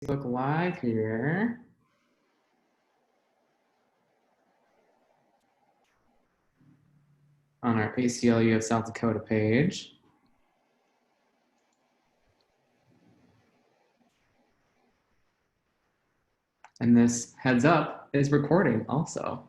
Facebook Live here. On our ACLU of South Dakota page. And this heads up is recording also.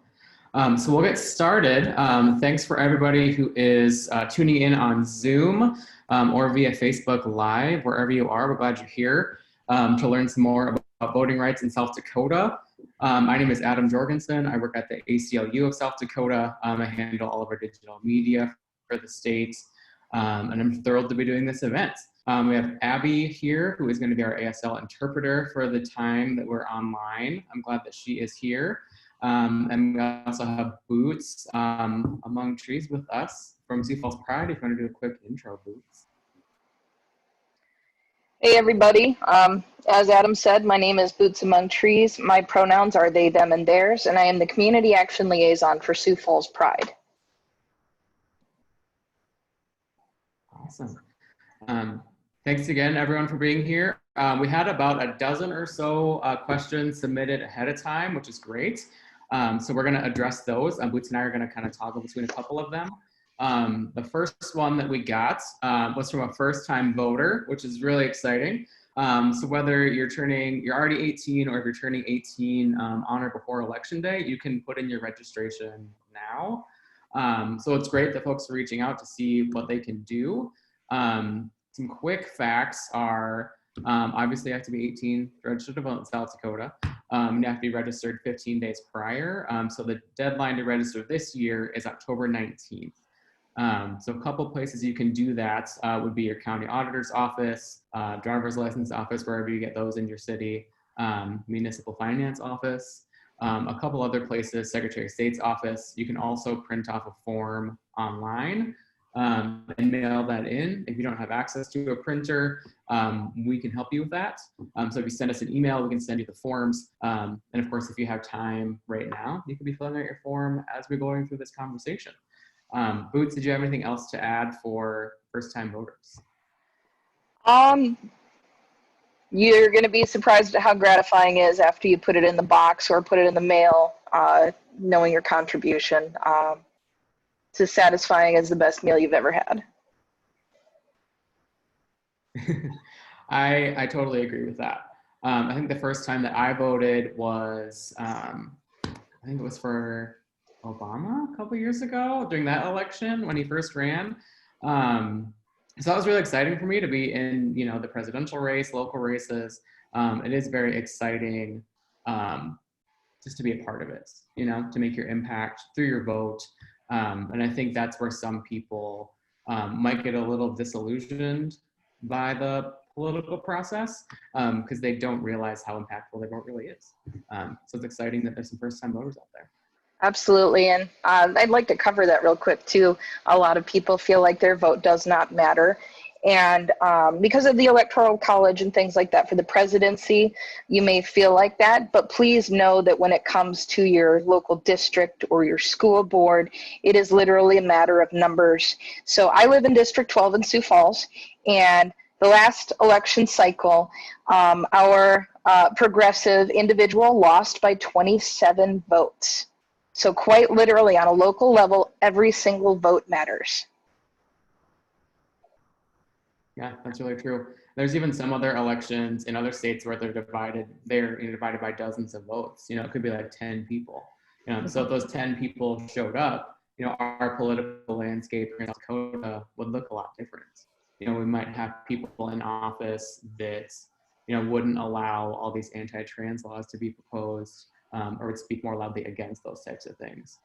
So we'll get started. Thanks for everybody who is tuning in on Zoom or via Facebook Live, wherever you are. We're glad you're here to learn some more about voting rights in South Dakota. My name is Adam Jorgensen. I work at the ACLU of South Dakota. I handle all of our digital media for the state, and I'm thrilled to be doing this event. We have Abby here, who is going to be our ASL interpreter for the time that we're online. I'm glad that she is here. And we also have Boots among trees with us from Sioux Falls Pride. If you want to do a quick intro, Boots. Hey everybody, as Adam said, my name is Boots Among Trees. My pronouns are they, them, and theirs, and I am the Community Action Liaison for Sioux Falls Pride. Awesome. Thanks again, everyone, for being here. We had about a dozen or so questions submitted ahead of time, which is great. So we're going to address those. Boots and I are going to kind of toggle between a couple of them. The first one that we got was from a first-time voter, which is really exciting. So whether you're already 18, or if you're turning 18 on or before Election Day, you can put in your registration now. So it's great that folks are reaching out to see what they can do. Some quick facts are, obviously you have to be 18 to register to vote in South Dakota. You have to be registered 15 days prior. So the deadline to register this year is October 19th. So a couple places you can do that would be your county auditor's office, driver's license office, wherever you get those in your city, municipal finance office, a couple other places, Secretary of State's office. You can also print off a form online and mail that in. If you don't have access to a printer, we can help you with that. So if you send us an email, we can send you the forms. And of course, if you have time right now, you can be filling out your form as we're going through this conversation. Boots, did you have anything else to add for first-time voters? You're going to be surprised at how gratifying it is after you put it in the box or put it in the mail, knowing your contribution. It's as satisfying as the best meal you've ever had. I totally agree with that. I think the first time that I voted was, I think it was for Obama a couple years ago during that election when he first ran. So that was really exciting for me to be in, the presidential race, local races. It is very exciting just to be a part of it, to make your impact through your vote. And I think that's where some people might get a little disillusioned by the political process because they don't realize how impactful their vote really is. So it's exciting that there's some first-time voters out there. Absolutely, and I'd like to cover that real quick too. A lot of people feel like their vote does not matter. And because of the Electoral College and things like that for the presidency, you may feel like that, but please know that when it comes to your local district or your school board, it is literally a matter of numbers. So I live in District 12 in Sioux Falls, and the last election cycle, our progressive individual lost by 27 votes. So quite literally on a local level, every single vote matters. Yeah, that's really true. There's even some other elections in other states where they're divided by dozens of votes. It could be like 10 people. So if those 10 people showed up, our political landscape in South Dakota would look a lot different. We might have people in office that, wouldn't allow all these anti-trans laws to be proposed or would speak more loudly against those types of things.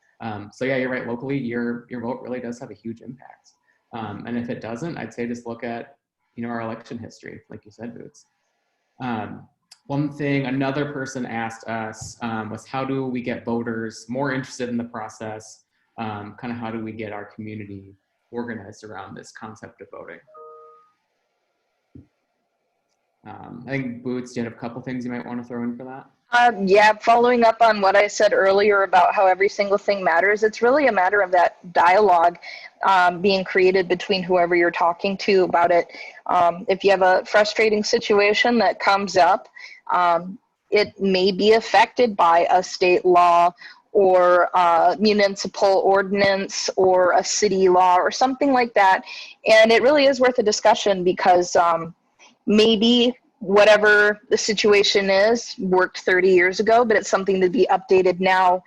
So yeah, you're right. Locally, your vote really does have a huge impact. And if it doesn't, I'd say just look at, our election history, like you said, Boots. One thing another person asked us was how do we get voters more interested in the process? Kind of how do we get our community organized around this concept of voting? I think Boots, do you have a couple things you might want to throw in for that? Yeah, following up on what I said earlier about how every single thing matters, it's really a matter of that dialogue being created between whoever you're talking to about it. If you have a frustrating situation that comes up, It may be affected by a state law or a municipal ordinance or a city law or something like that. And it really is worth a discussion because maybe whatever the situation is worked 30 years ago, but it's something to be updated now.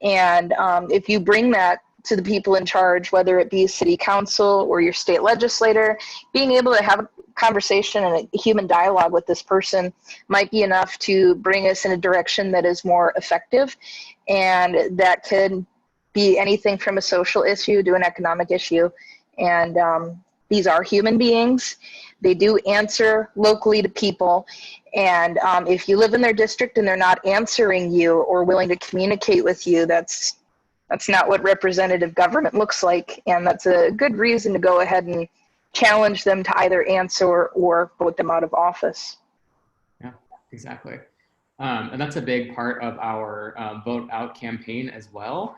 And if you bring that to the people in charge, whether it be city council or your state legislator, being able to have a conversation and a human dialogue with this person might be enough to bring us in a direction that is more effective. And that could be anything from a social issue to an economic issue. And these are human beings. They do answer locally to people. And if you live in their district and they're not answering you or willing to communicate with you, that's not what representative government looks like. And that's a good reason to go ahead and challenge them to either answer or vote them out of office. Yeah, exactly. And that's a big part of our Vote Out campaign as well,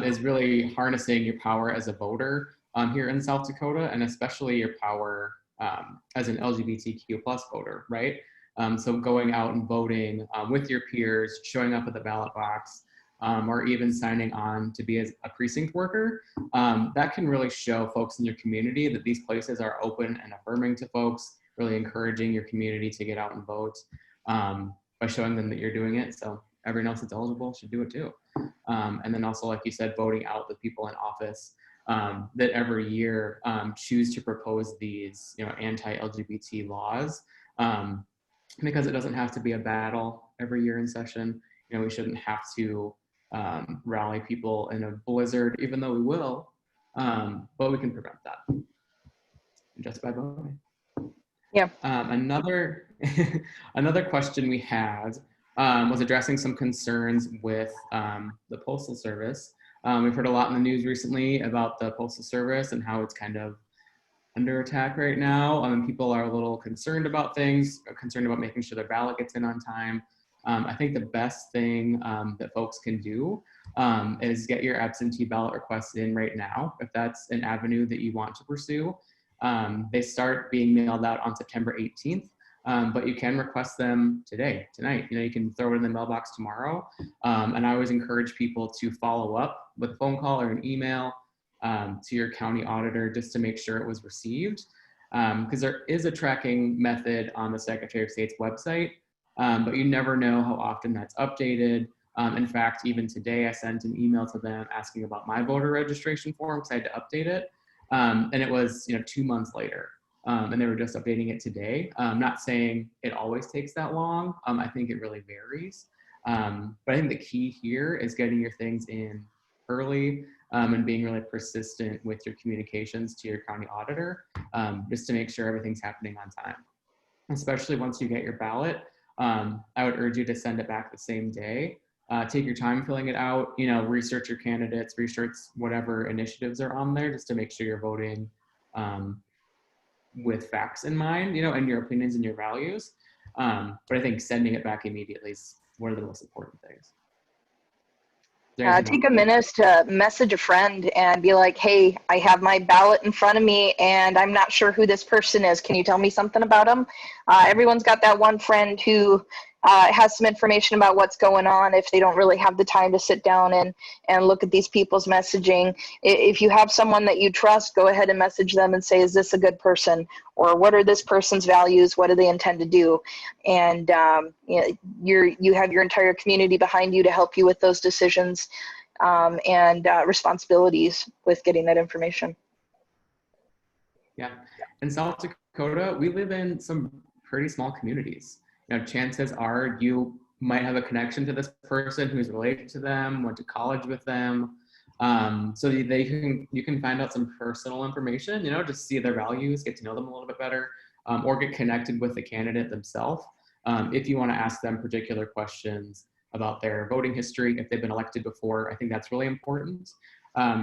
is really harnessing your power as a voter here in South Dakota, and especially your power as an LGBTQ plus voter, right? So going out and voting with your peers, showing up at the ballot box, or even signing on to be a precinct worker, that can really show folks in your community that these places are open and affirming to folks, really encouraging your community to get out and vote by showing them that you're doing it. So everyone else that's eligible should do it too. And then also, like you said, voting out the people in office that every year choose to propose these, anti-LGBT laws, because it doesn't have to be a battle every year in session. We shouldn't have to rally people in a blizzard, even though we will, but we can prevent that just by voting. Yeah. Another another question we had was addressing some concerns with the Postal Service. We've heard a lot in the news recently about the Postal Service and how it's kind of under attack right now. People are a little concerned about things, concerned about making sure their ballot gets in on time. I think the best thing that folks can do is get your absentee ballot requests in right now, if that's an avenue that you want to pursue. They start being mailed out on September 18th, but you can request them tonight. You can throw it in the mailbox tomorrow. And I always encourage people to follow up with a phone call or an email to your county auditor just to make sure it was received. Because there is a tracking method on the Secretary of State's website, but you never know how often that's updated. In fact, even today I sent an email to them asking about my voter registration form because I had to update it. And it was 2 months later, and they were just updating it today. Not saying it always takes that long. I think it really varies. But I think the key here is getting your things in early and being really persistent with your communications to your county auditor, just to make sure everything's happening on time. Especially once you get your ballot, I would urge you to send it back the same day. Take your time filling it out, research your candidates, research whatever initiatives are on there just to make sure you're voting with facts in mind, and your opinions and your values. But I think sending it back immediately is one of the most important things. Take a minute to message a friend and be like, hey, I have my ballot in front of me and I'm not sure who this person is. Can you tell me something about them? Everyone's got that one friend who has some information about what's going on if they don't really have the time to sit down and look at these people's messaging. If you have someone that you trust, go ahead and message them and say, is this a good person? Or what are this person's values? What do they intend to do? And you have your entire community behind you to help you with those decisions and responsibilities with getting that information. Yeah, in South Dakota, we live in some pretty small communities. Chances are you might have a connection to this person who's related to them, went to college with them. So you can find out some personal information, just see their values, get to know them a little bit better, or get connected with the candidate themselves. If you want to ask them particular questions about their voting history, if they've been elected before, I think that's really important.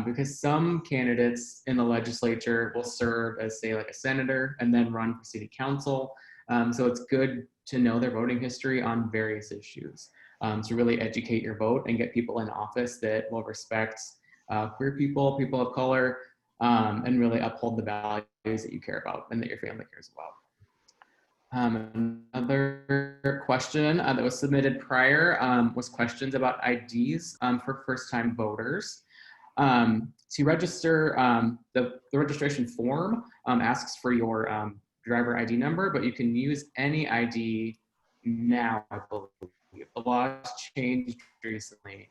Because some candidates in the legislature will serve as, say, like a senator and then run for city council. So it's good to know their voting history on various issues, to really educate your vote and get people in office that will respect queer people, people of color, and really uphold the values that you care about and that your family cares about. Another question that was submitted prior was questions about IDs for first-time voters. To register, the registration form asks for your driver ID number, but you can use any ID now, I believe. The laws changed recently.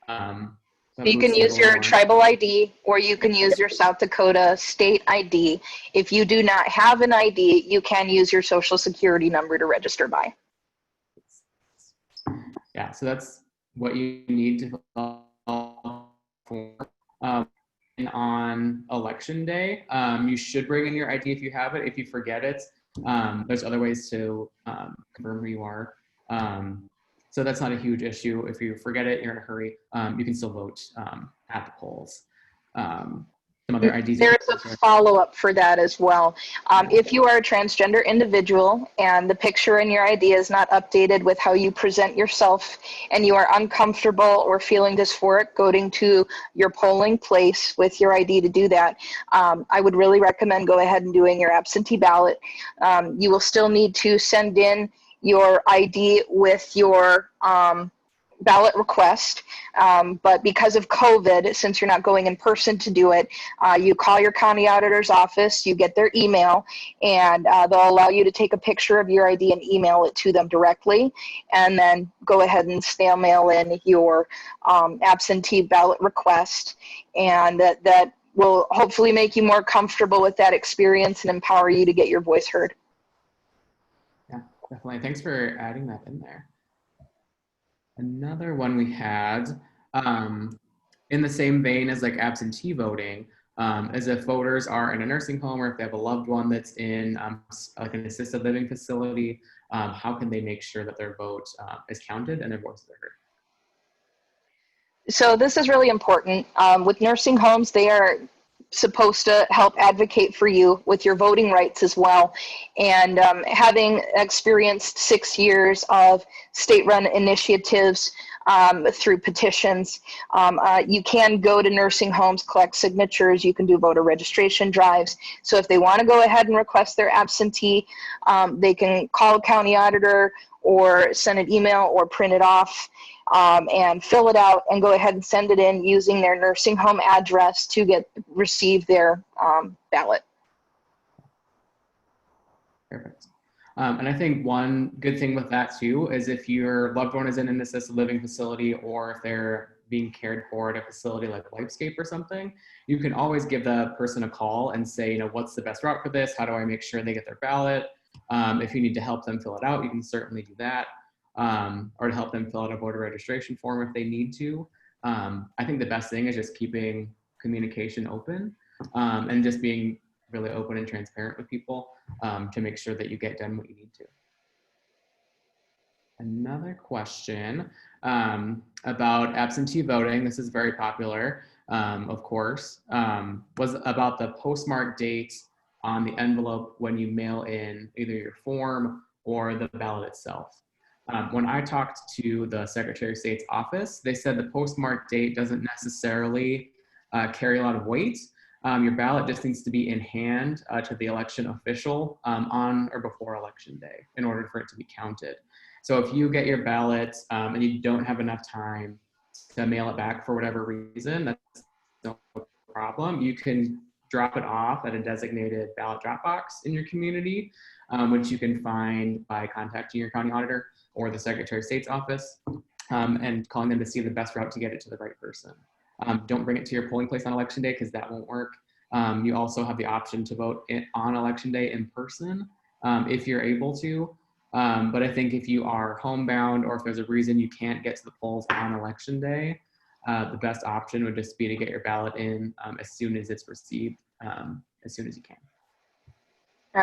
So you can use your tribal ID or you can use your South Dakota state ID. If you do not have an ID, you can use your social security number to register by. Yeah, so that's what you need to fill out for. And on election day, you should bring in your ID if you have it. If you forget it, there's other ways to confirm who you are. So that's not a huge issue. If you forget it, you're in a hurry, you can still vote at the polls. Some other IDs. There's a follow-up for that as well. If you are a transgender individual and the picture in your ID is not updated with how you present yourself and you are uncomfortable or feeling dysphoric going to your polling place with your ID to do that, I would really recommend go ahead and doing your absentee ballot. You will still need to send in your ID with your ballot request, but because of COVID, since you're not going in person to do it, you call your county auditor's office, you get their email, and they'll allow you to take a picture of your ID and email it to them directly, and then go ahead and snail mail in your absentee ballot request, and that will hopefully make you more comfortable with that experience and empower you to get your voice heard. Yeah, definitely. Thanks for adding that in there. Another one we had, in the same vein as like absentee voting, is if voters are in a nursing home or if they have a loved one that's in like an assisted living facility, how can they make sure that their vote is counted and their voice is heard? So this is really important. With nursing homes, they are supposed to help advocate for you with your voting rights as well. And having experienced 6 years of state-run initiatives through petitions, you can go to nursing homes, collect signatures, you can do voter registration drives. So if they want to go ahead and request their absentee, they can call a county auditor or send an email or print it off and fill it out and go ahead and send it in using their nursing home address to receive their ballot. Perfect. And I think one good thing with that too is if your loved one is in an assisted living facility or if they're being cared for at a facility like Lifescape or something, you can always give the person a call and say, you know, what's the best route for this? How do I make sure they get their ballot? If you need to help them fill it out, you can certainly do that. Or to help them fill out a voter registration form if they need to. I think the best thing is just keeping communication open and just being really open and transparent with people to make sure that you get done what you need to. Another question about absentee voting, this is very popular, of course, was about the postmark date on the envelope when you mail in either your form or the ballot itself. When I talked to the Secretary of State's office, they said the postmark date doesn't necessarily carry a lot of weight. Your ballot just needs to be in hand to the election official on or before election day in order for it to be counted. So if you get your ballot and you don't have enough time to mail it back for whatever reason, that's no problem. You can drop it off at a designated ballot drop box in your community, which you can find by contacting your county auditor or the Secretary of State's office and calling them to see the best route to get it to the right person. Don't bring it to your polling place on election day because that won't work. You also have the option to vote on election day in person if you're able to. But I think if you are homebound or if there's a reason you can't get to the polls on election day, the best option would just be to get your ballot in as soon as it's received, as soon as you can.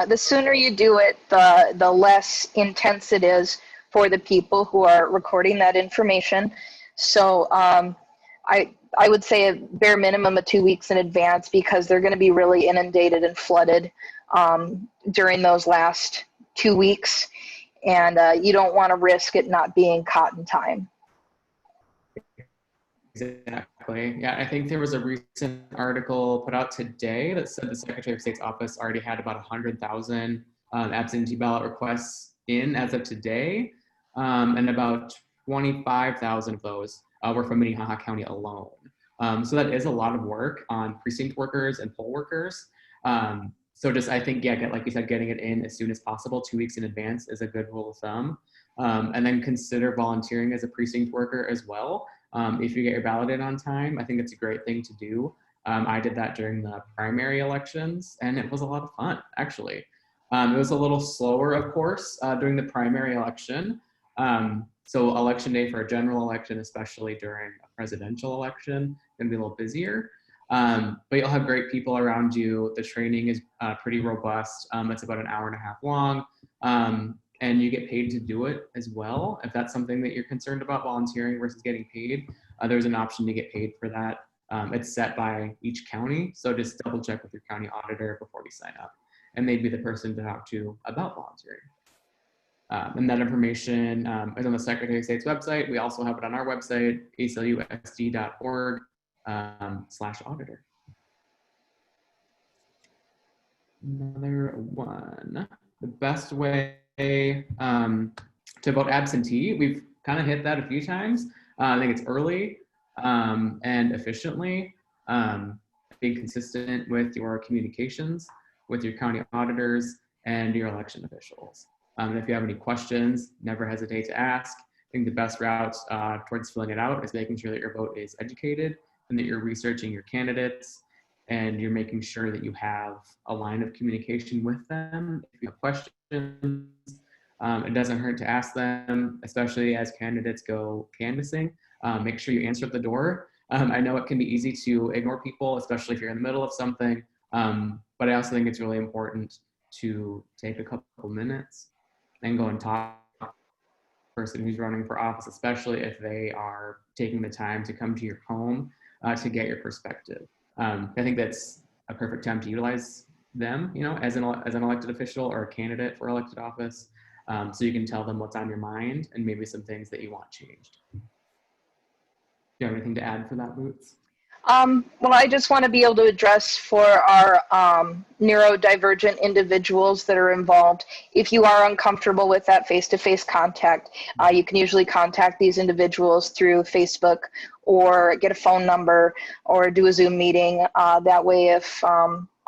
The sooner you do it, the less intense it is for the people who are recording that information. So I would say a bare minimum of 2 weeks in advance because they're going to be really inundated and flooded during those last 2 weeks. And you don't want to risk it not being caught in time. Exactly. Yeah, I think there was a recent article put out today that said the Secretary of State's office already had about 100,000 absentee ballot requests in as of today, and about 25,000 of those were from Minnehaha County alone. So that is a lot of work on precinct workers and poll workers. So just, I think, yeah, like you said, getting it in as soon as possible, 2 weeks in advance is a good rule of thumb. And then consider volunteering as a precinct worker as well. If you get your ballot in on time, I think it's a great thing to do. I did that during the primary elections, and it was a lot of fun, actually. It was a little slower, of course, during the primary election. So election day for a general election, especially during a presidential election, can be a little busier. But you'll have great people around you. The training is pretty robust. It's about an hour and a half long. And you get paid to do it as well. If that's something that you're concerned about, volunteering versus getting paid, there's an option to get paid for that. It's set by each county. So just double check with your county auditor before you sign up. And they'd be the person to talk to about volunteering. And that information is on the Secretary of State's website. We also have it on our website, aclusd.org/auditor. Another one, the best way to vote absentee. We've kind of hit that a few times. I think it's early and efficiently, being consistent with your communications with your county auditors and your election officials. And if you have any questions, never hesitate to ask. I think the best route towards filling it out is making sure that your vote is educated and that you're researching your candidates and you're making sure that you have a line of communication with them. If you have questions, it doesn't hurt to ask them, especially as candidates go canvassing. Make sure you answer at the door. I know it can be easy to ignore people, especially if you're in the middle of something, but I also think it's really important to take a couple minutes and go and talk to the person who's running for office, especially if they are taking the time to come to your home to get your perspective. I think that's a perfect time to utilize them, you know, as an elected official or a candidate for elected office, so you can tell them what's on your mind and maybe some things that you want changed. Do you have anything to add for that, Boots? Well, I just want to be able to address for our neurodivergent individuals that are involved. If you are uncomfortable with that face-to-face contact, you can usually contact these individuals through Facebook or get a phone number or do a Zoom meeting. That way, if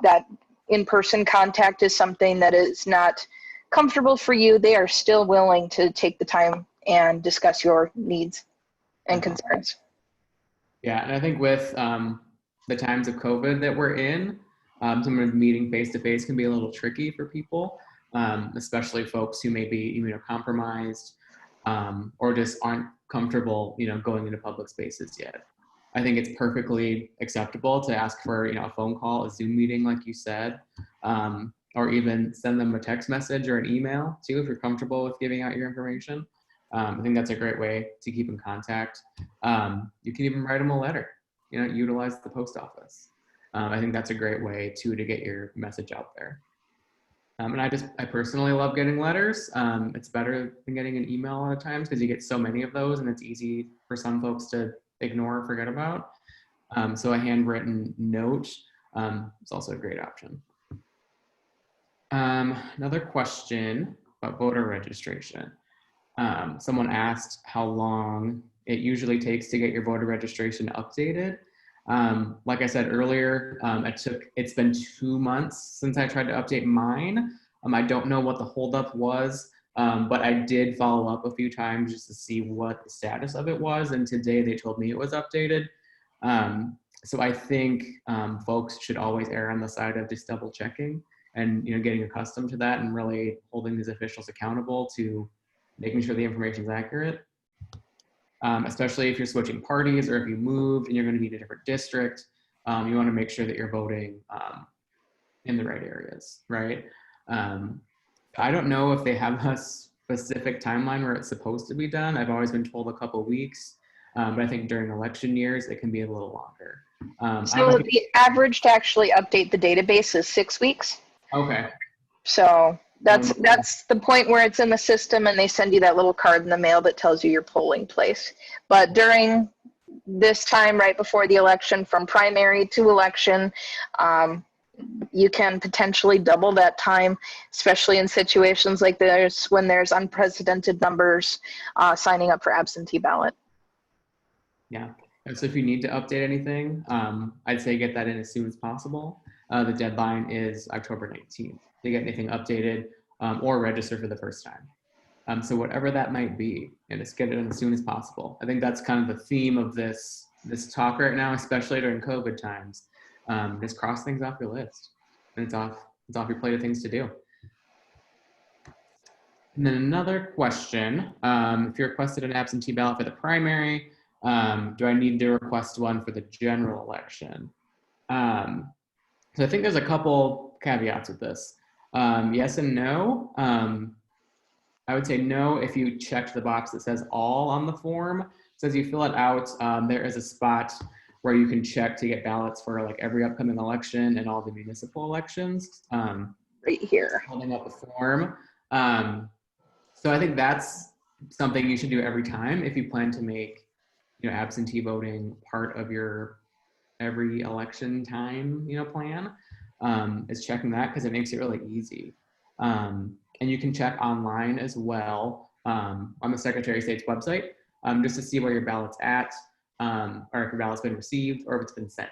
that in-person contact is something that is not comfortable for you, they are still willing to take the time and discuss your needs and concerns. Yeah, and I think with the times of COVID that we're in, someone meeting face-to-face can be a little tricky for people, especially folks who may be immunocompromised or just aren't comfortable, you know, going into public spaces yet. I think it's perfectly acceptable to ask for, you know, a phone call, a Zoom meeting, like you said, or even send them a text message or an email too, if you're comfortable with giving out your information. I think that's a great way to keep in contact. You can even write them a letter, you know, utilize the post office. I think that's a great way too to get your message out there. And I personally love getting letters. It's better than getting an email a lot of times because you get so many of those and it's easy for some folks to ignore or forget about. So a handwritten note is also a great option. Another question about voter registration. Someone asked how long it usually takes to get your voter registration updated. Like I said earlier, it's been 2 months since I tried to update mine. I don't know what the holdup was, but I did follow up a few times just to see what the status of it was. And today they told me it was updated. So I think folks should always err on the side of just double checking and, you know, getting accustomed to that and really holding these officials accountable to making sure the information is accurate, especially if you're switching parties or if you moved and you're going to be in a different district. You want to make sure that you're voting in the right areas, right? I don't know if they have a specific timeline where it's supposed to be done. I've always been told a couple of weeks, but I think during election years, it can be a little longer. So the average to actually update the database is 6 weeks. Okay. So that's the point where it's in the system and they send you that little card in the mail that tells you your polling place. But during this time right before the election, from primary to election, you can potentially double that time, especially in situations like this when there's unprecedented numbers signing up for absentee ballot. Yeah. And so if you need to update anything, I'd say get that in as soon as possible. The deadline is October 19th to get anything updated or register for the first time. So whatever that might be, and just get it in as soon as possible. I think that's kind of the theme of this talk right now, especially during COVID times. Just cross things off your list, and it's off your plate of things to do. And then another question: if you requested an absentee ballot for the primary, do I need to request one for the general election? So I think there's a couple caveats with this. Yes and no. I would say no if you checked the box that says all on the form. So as you fill it out, there is a spot where you can check to get ballots for like every upcoming election and all the municipal elections. Right here. Holding up a form. So I think that's something you should do every time if you plan to make, absentee voting part of your every election time, plan, is checking that because it makes it really easy. And you can check online as well on the Secretary of State's website just to see where your ballot's at, or if your ballot's been received or if it's been sent.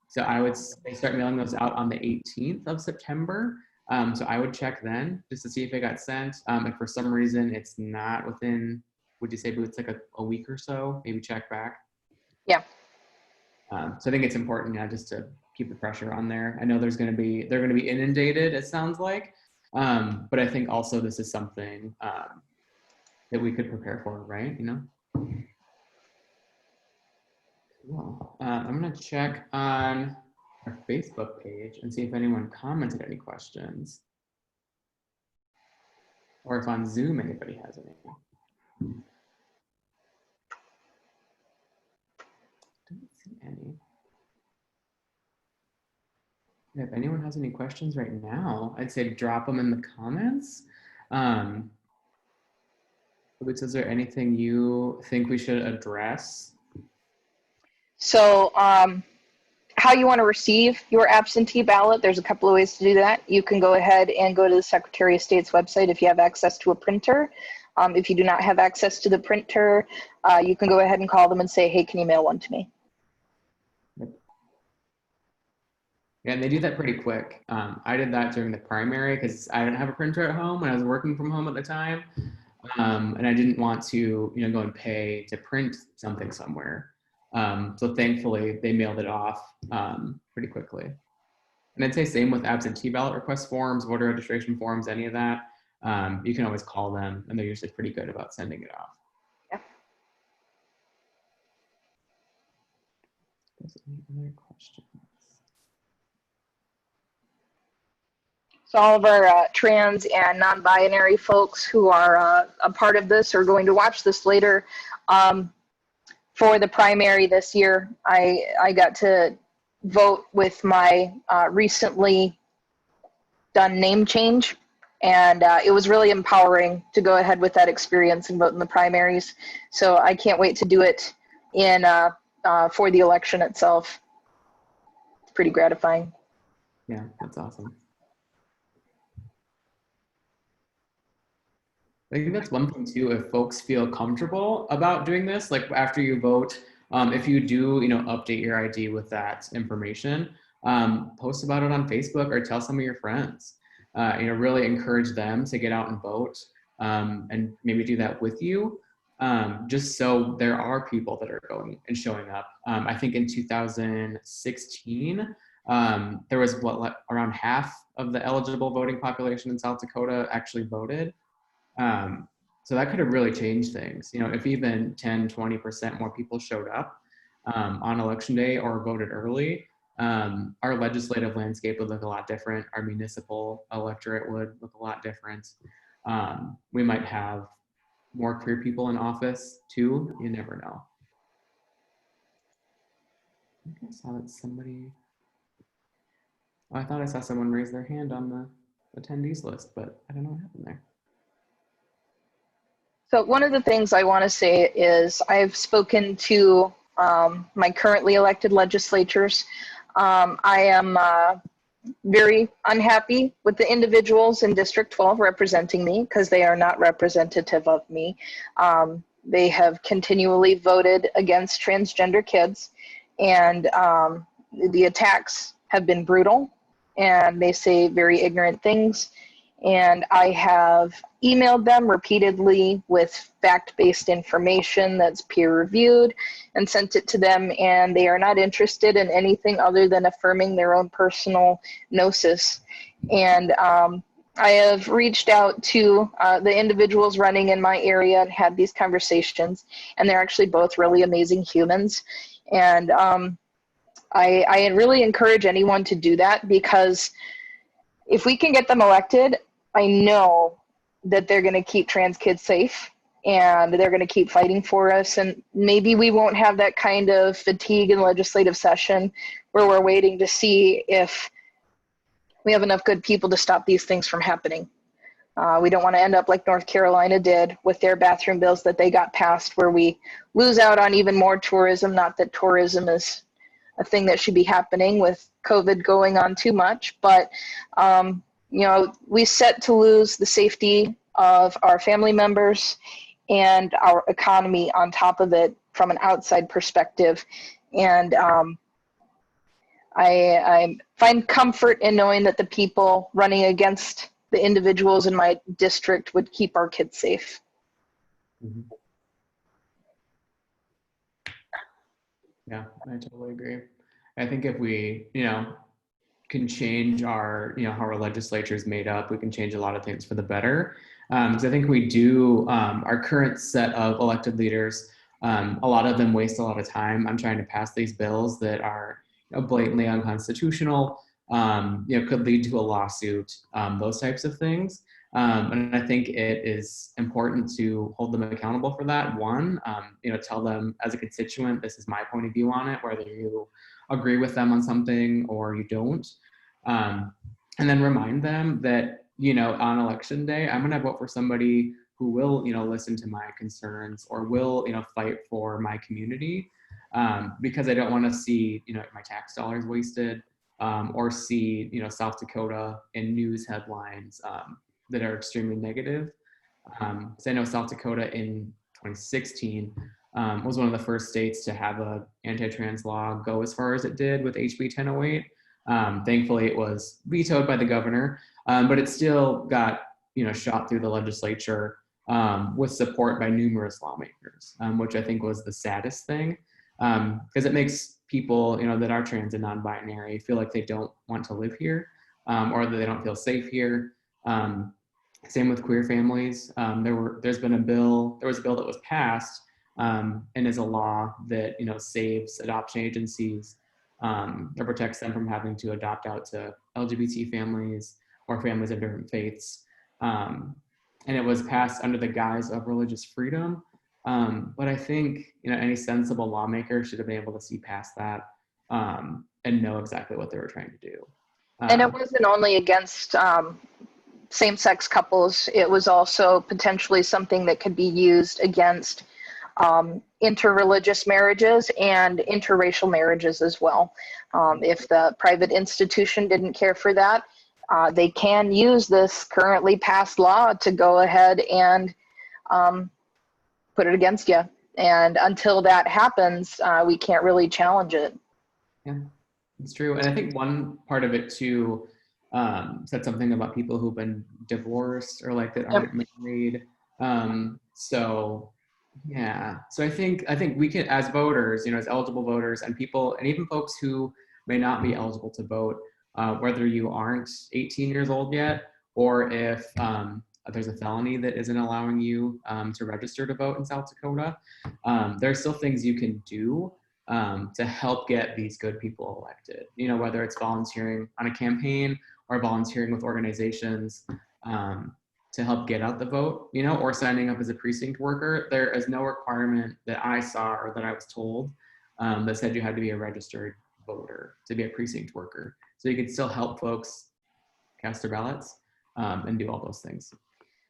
So I would say start mailing those out on the 18th of September. So I would check then just to see if it got sent. If for some reason it's not within, would you say it's like a week or so, maybe check back? Yeah. So I think it's important, just to keep the pressure on there. I know they're going to be inundated, it sounds like. But I think also this is something that we could prepare for, right? Cool. I'm going to check on our Facebook page and see if anyone commented any questions, or if on Zoom anybody has any. Don't see any. If anyone has any questions right now, I'd say drop them in the comments. Is there anything you think we should address? So how you want to receive your absentee ballot, there's a couple of ways to do that. You can go ahead and go to the Secretary of State's website if you have access to a printer. If you do not have access to the printer, you can go ahead and call them and say, hey, can you mail one to me? Yeah, and they do that pretty quick. I did that during the primary because I didn't have a printer at home when I was working from home at the time. And I didn't want to, go and pay to print something somewhere. So thankfully they mailed it off pretty quickly. And I'd say same with absentee ballot request forms, voter registration forms, any of that. You can always call them and they're usually pretty good about sending it off. Yeah. Any other questions? So all of our trans and non-binary folks who are a part of this or going to watch this later, for the primary this year, I got to vote with my recently done name change, and it was really empowering to go ahead with that experience and vote in the primaries. So I can't wait to do it for the election itself. It's pretty gratifying. Yeah, that's awesome. I think that's one thing too, if folks feel comfortable about doing this, like after you vote, if you do, update your ID with that information, post about it on Facebook or tell some of your friends, really encourage them to get out and vote, and maybe do that with you, just so there are people that are going and showing up. I think in 2016, there was around half of the eligible voting population in South Dakota actually voted. So that could have really changed things. If even 10, 20% more people showed up on election day or voted early, our legislative landscape would look a lot different. Our municipal electorate would look a lot different. We might have more queer people in office too. You never know. I think I saw that somebody, I thought I saw someone raise their hand on the attendees list, but I don't know what happened there. So one of the things I want to say is I've spoken to my currently elected legislatures I am very unhappy with the individuals in District 12 representing me because they are not representative of me. They have continually voted against transgender kids, and the attacks have been brutal, and they say very ignorant things. And I have emailed them repeatedly with fact-based information that's peer-reviewed and sent it to them, and they are not interested in anything other than affirming their own personal gnosis. And I have reached out to the individuals running in my area and had these conversations, and they're actually both really amazing humans. And I really encourage anyone to do that, because if we can get them elected, I know that they're going to keep trans kids safe, and they're going to keep fighting for us. And maybe we won't have that kind of fatigue in legislative session where we're waiting to see if we have enough good people to stop these things from happening. We don't want to end up like North Carolina did with their bathroom bills that they got passed, where we lose out on even more tourism. Not that tourism is a thing that should be happening with COVID going on too much, but you know, we set to lose the safety of our family members and our economy on top of it from an outside perspective. And I find comfort in knowing that the people running against the individuals in my district would keep our kids safe. Mhm. Yeah, I totally agree. I think if we, can change our, how our legislature is made up, we can change a lot of things for the better. Because I think we do, our current set of elected leaders, a lot of them waste a lot of time on trying to pass these bills that are blatantly unconstitutional, could lead to a lawsuit, those types of things. And I think it is important to hold them accountable for that. One, tell them as a constituent, this is my point of view on it, whether you agree with them on something or you don't. And then remind them that, on election day, I'm going to vote for somebody who will, listen to my concerns or will, fight for my community, because I don't want to see, my tax dollars wasted, or see, South Dakota in news headlines that are extremely negative. So I know South Dakota in 2016 was one of the first states to have a anti-trans law go as far as it did with HB 1008. Thankfully, it was vetoed by the governor, but it still got shot through the legislature with support by numerous lawmakers, which I think was the saddest thing, because it makes people that are trans and non-binary feel like they don't want to live here, or that they don't feel safe here. Same with queer families. There was a bill that was passed and is a law that saves adoption agencies or protects them from having to adopt out to LGBT families or families of different faiths. And it was passed under the guise of religious freedom. But I think any sensible lawmaker should have been able to see past that and know exactly what they were trying to do. And it wasn't only against same-sex couples. It was also potentially something that could be used against interreligious marriages and interracial marriages as well. If the private institution didn't care for that, they can use this currently passed law to go ahead and put it against you. And until that happens, we can't really challenge it. Yeah, it's true. And I think one part of it too, said something about people who've been divorced or like that aren't married. So yeah, so I think we can, as voters, as eligible voters and people, and even folks who may not be eligible to vote, whether you aren't 18 years old yet, or if there's a felony that isn't allowing you to register to vote in South Dakota, there are still things you can do to help get these good people elected. Whether it's volunteering on a campaign or volunteering with organizations to help get out the vote, or signing up as a precinct worker. There is no requirement that I saw or that I was told that said you had to be a registered voter to be a precinct worker. So you can still help folks cast their ballots and do all those things.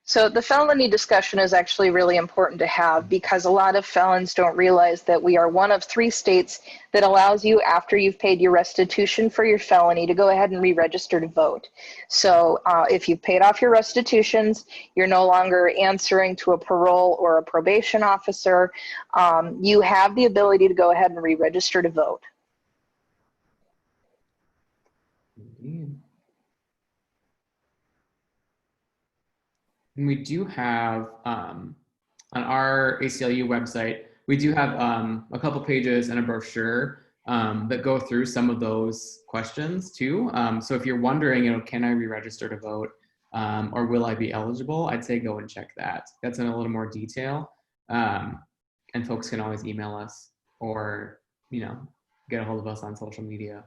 So the felony discussion is actually really important to have because a lot of felons don't realize that we are one of 3 states that allows you, after you've paid your restitution for your felony, to go ahead and re-register to vote. So if you've paid off your restitutions, you're no longer answering to a parole or a probation officer. You have the ability to go ahead and re-register to vote. Indeed. And we do have, on our ACLU website, we do have a couple pages and a brochure that go through some of those questions too. So if you're wondering, can I re-register to vote or will I be eligible? I'd say go and check that. That's in a little more detail. And folks can always email us or, get a hold of us on social media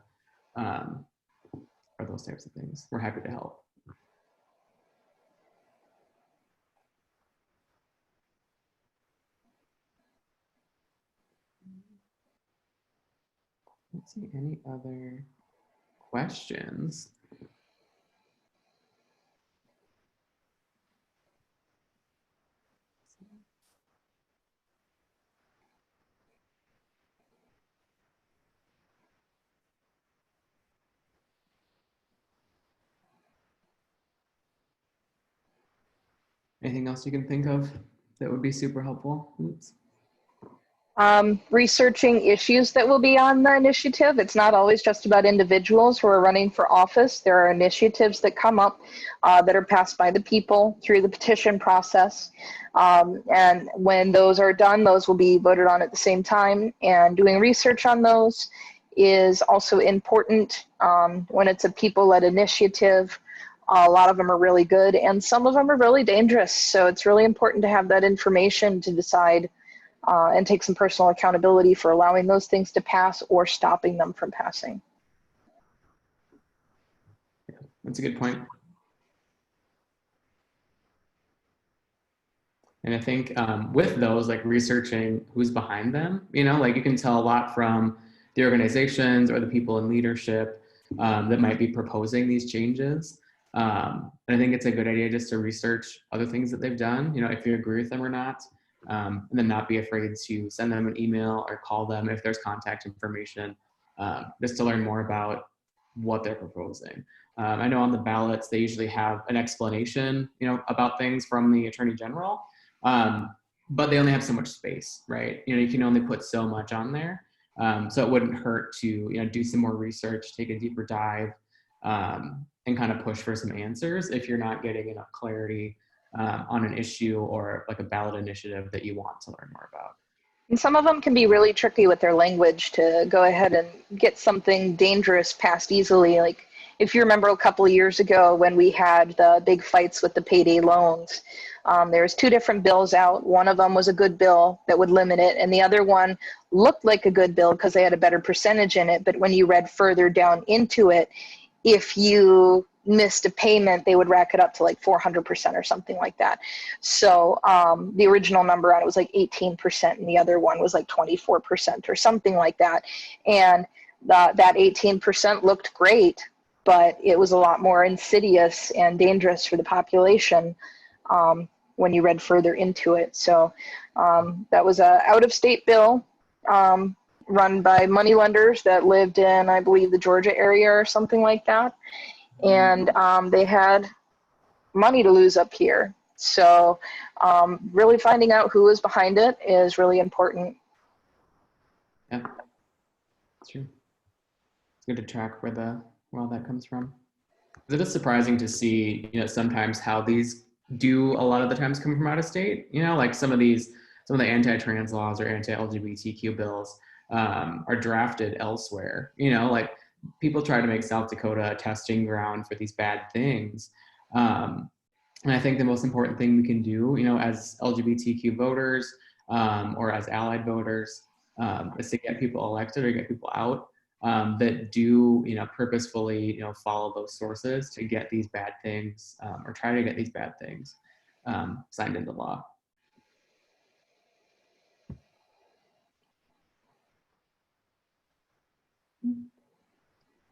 or those types of things. We're happy to help. Let's see, any other questions? Anything else you can think of that would be super helpful? Oops. Researching issues that will be on the initiative. It's not always just about individuals who are running for office. There are initiatives that come up that are passed by the people through the petition process. And when those are done, those will be voted on at the same time. And doing research on those is also important when it's a people-led initiative. A lot of them are really good and some of them are really dangerous. So it's really important to have that information to decide and take some personal accountability for allowing those things to pass or stopping them from passing. Yeah, that's a good point. And I think with those, like researching who's behind them, like you can tell a lot from the organizations or the people in leadership that might be proposing these changes. And I think it's a good idea just to research other things that they've done, if you agree with them or not. And then not be afraid to send them an email or call them if there's contact information, just to learn more about what they're proposing. I know on the ballots, they usually have an explanation, about things from the Attorney General, but they only have so much space, right? You can only put so much on there. So it wouldn't hurt to, do some more research, take a deeper dive, and kind of push for some answers if you're not getting enough clarity on an issue or like a ballot initiative that you want to learn more about. And some of them can be really tricky with their language to go ahead and get something dangerous passed easily. Like if you remember a couple of years ago when we had the big fights with the payday loans, there was 2 different bills out. One of them was a good bill that would limit it, and the other one looked like a good bill because they had a better percentage in it. But when you read further down into it, if you missed a payment, they would rack it up to like 400% or something like that. So the original number on it was like 18%, and the other one was like 24% or something like that. And that 18% looked great, but it was a lot more insidious and dangerous for the population when you read further into it. So that was a out-of-state bill run by moneylenders that lived in, I believe, the Georgia area or something like that. And they had money to lose up here. So really finding out who is behind it is really important. Yeah, that's true. It's good to track where all that comes from. It is surprising to see, sometimes how these do a lot of the times come from out of state. Like some of the anti-trans laws or anti-LGBTQ bills are drafted elsewhere. Like people try to make South Dakota a testing ground for these bad things. And I think the most important thing we can do, as LGBTQ voters or as allied voters, is to get people elected or get people out that do, purposefully, follow those sources to get these bad things or try to get these bad things signed into law.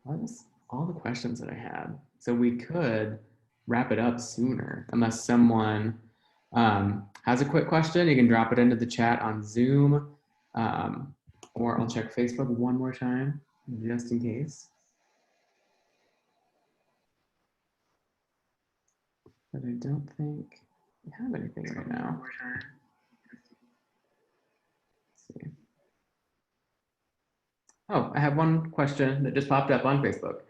Well, that was all the questions that I had. So we could wrap it up sooner unless someone has a quick question. You can drop it into the chat on Zoom, or I'll check Facebook one more time just in case. But I don't think we have anything right now. Let's see. Oh, I have one question that just popped up on Facebook.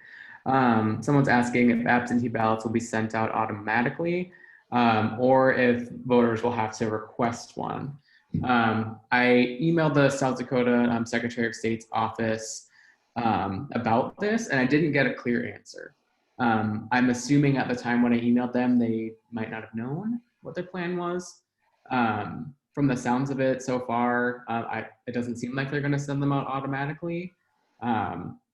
Someone's asking if absentee ballots will be sent out automatically, or if voters will have to request one. I emailed the South Dakota Secretary of State's office about this, and I didn't get a clear answer. I'm assuming at the time when I emailed them, they might not have known what their plan was. From the sounds of it so far, it doesn't seem like they're going to send them out automatically.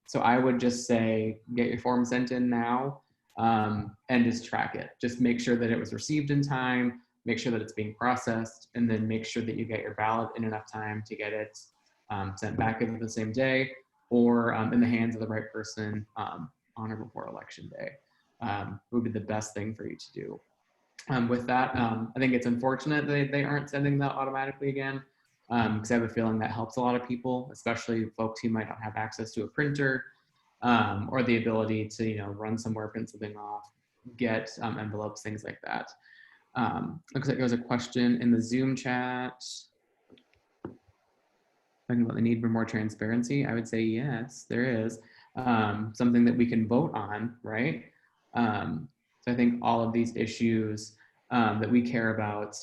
So I would just say, get your form sent in now, and just track it. Just make sure that it was received in time, make sure that it's being processed, and then make sure that you get your ballot in enough time to get it sent back in the same day, or in the hands of the right person on or before election day. Would be the best thing for you to do. With that, I think it's unfortunate that they aren't sending that automatically again, because I have a feeling that helps a lot of people, especially folks who might not have access to a printer, or the ability to run somewhere, print something off, get envelopes, things like that. Looks like there was a question in the Zoom chat talking about the need for more transparency. I would say yes, there is something that we can vote on, right? So I think all of these issues that we care about,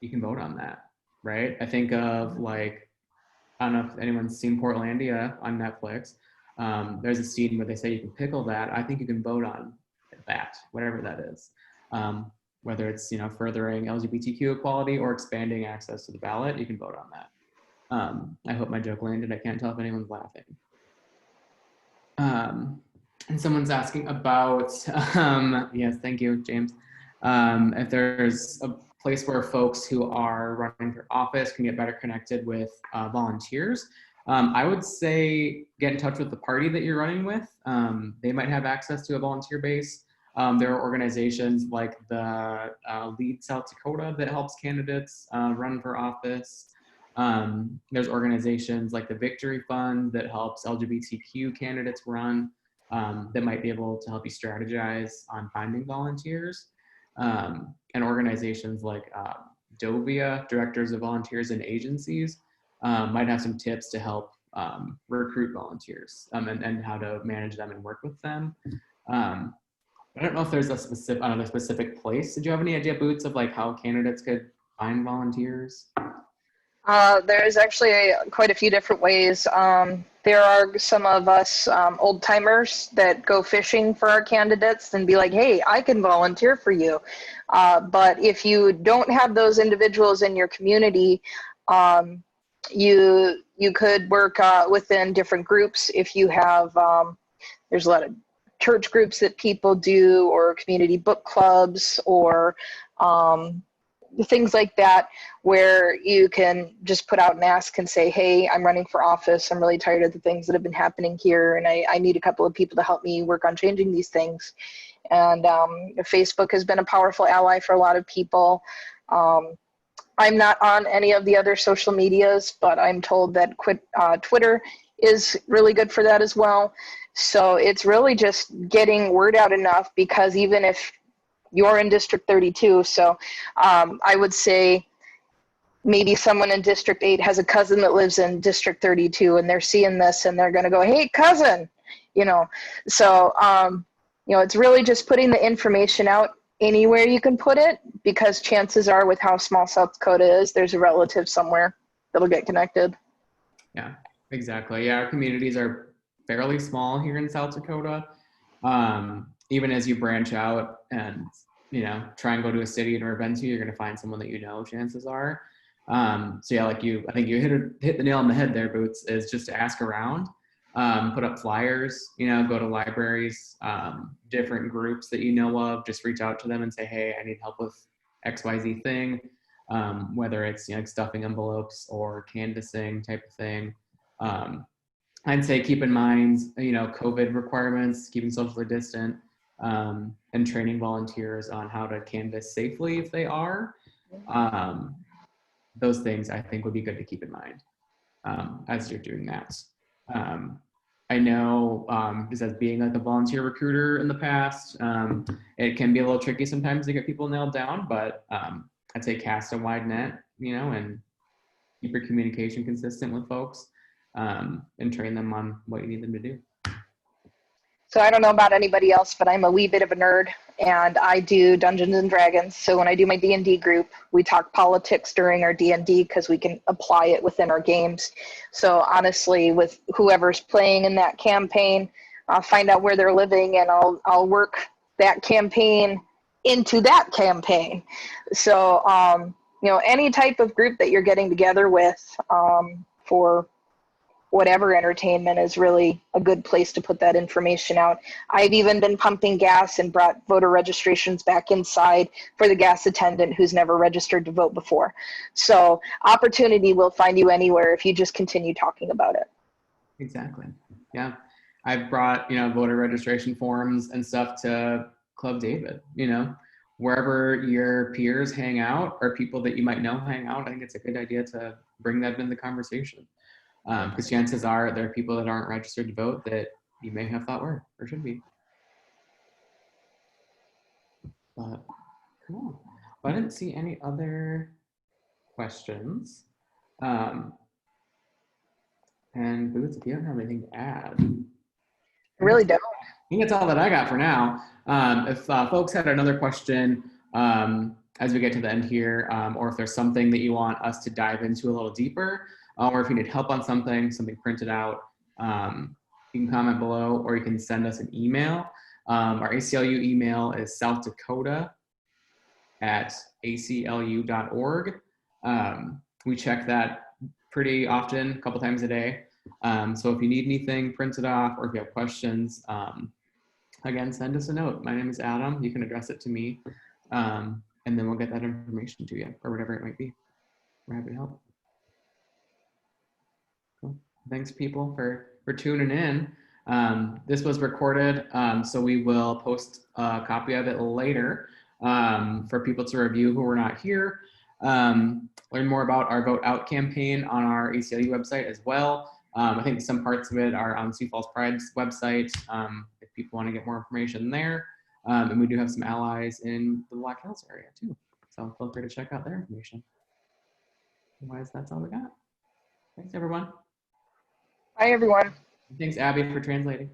you can vote on that, right? I think of like, I don't know if anyone's seen Portlandia on Netflix. There's a scene where they say you can pickle that. I think you can vote on that, whatever that is. Whether it's furthering LGBTQ equality or expanding access to the ballot, you can vote on that. I hope my joke landed. I can't tell if anyone's laughing. And someone's asking about, yes, thank you, James. If there's a place where folks who are running for office can get better connected with volunteers. I would say get in touch with the party that you're running with. They might have access to a volunteer base. There are organizations like the Lead South Dakota that helps candidates run for office. There's organizations like the Victory Fund that helps LGBTQ candidates run, that might be able to help you strategize on finding volunteers. And organizations like Dovia, Directors of Volunteers and Agencies, might have some tips to help recruit volunteers and how to manage them and work with them. I don't know if there's a specific place. Did you have any idea, Boots, of like how candidates could find volunteers? There's actually quite a few different ways. There are some of us old timers that go fishing for our candidates and be like, hey, I can volunteer for you. But if you don't have those individuals in your community, you could work within different groups. If you have, there's a lot of church groups that people do, or community book clubs, or things like that, where you can just put out an ask and say, hey, I'm running for office. I'm really tired of the things that have been happening here, and I need a couple of people to help me work on changing these things. And Facebook has been a powerful ally for a lot of people. I'm not on any of the other social medias, but I'm told that Twitter is really good for that as well. So it's really just getting word out enough, because even if you're in District 32, so I would say maybe someone in District 8 has a cousin that lives in District 32, and they're seeing this and they're going to go, hey, cousin, So, it's really just putting the information out anywhere you can put it, because chances are, with how small South Dakota is, there's a relative somewhere that'll get connected. Yeah, exactly. Yeah, our communities are fairly small here in South Dakota. Even as you branch out and try and go to a city or event, you're going to find someone that chances are. So yeah, I think you hit the nail on the head there, Boots, is just to ask around, put up flyers, go to libraries, different groups that you know of, just reach out to them and say, hey, I need help with XYZ thing, whether it's like stuffing envelopes or canvassing type of thing. I'd say keep in mind, COVID requirements, keeping socially distant. and training volunteers on how to canvass safely if they are. Those things I think would be good to keep in mind as you're doing that. I know just as being like a volunteer recruiter in the past, it can be a little tricky sometimes to get people nailed down, but I'd say cast a wide net, you know, and keep your communication consistent with folks and train them on what you need them to do. So I don't know about anybody else, but I'm a wee bit of a nerd, and I do Dungeons and Dragons. So when I do my D&D group, we talk politics during our D&D because we can apply it within our games. So honestly, with whoever's playing in that campaign, I'll find out where they're living, and I'll work that campaign into that campaign. So you know, any type of group that you're getting together with for whatever entertainment is really a good place to put that information out. I've even been pumping gas and brought voter registrations back inside for the gas attendant who's never registered to vote before. So opportunity will find you anywhere if you just continue talking about it. Exactly. Yeah. I've brought, you know, voter registration forms and stuff to Club David, you know, wherever your peers hang out or people that you might know hang out. I think it's a good idea to bring that into the conversation. Because chances are there are people that aren't registered to vote that you may have thought were or should be. But cool. Well, I didn't see any other questions. And Boots, if you don't have anything to add. I really don't. I think that's all that I got for now. If folks had another question as we get to the end here, or if there's something that you want us to dive into a little deeper, or if you need help on something printed out, you can comment below, or you can send us an email. Our ACLU email is southdakota@aclu.org. We check that pretty often, a couple times a day. So if you need anything printed off, or if you have questions, again, send us a note. My name is Adam. You can address it to me, and then we'll get that information to you, or whatever it might be. We're happy to help. Cool. Thanks, people, for tuning in. This was recorded, so we will post a copy of it later for people to review who were not here. Learn more about our Vote Out campaign on our ACLU website as well. I think some parts of it are on Sioux Falls Pride's website if people want to get more information there. And we do have some allies in the Black Hills area too. So feel free to check out their information. Otherwise, that's all we got. Thanks, everyone. Bye, everyone. Thanks, Abby, for translating.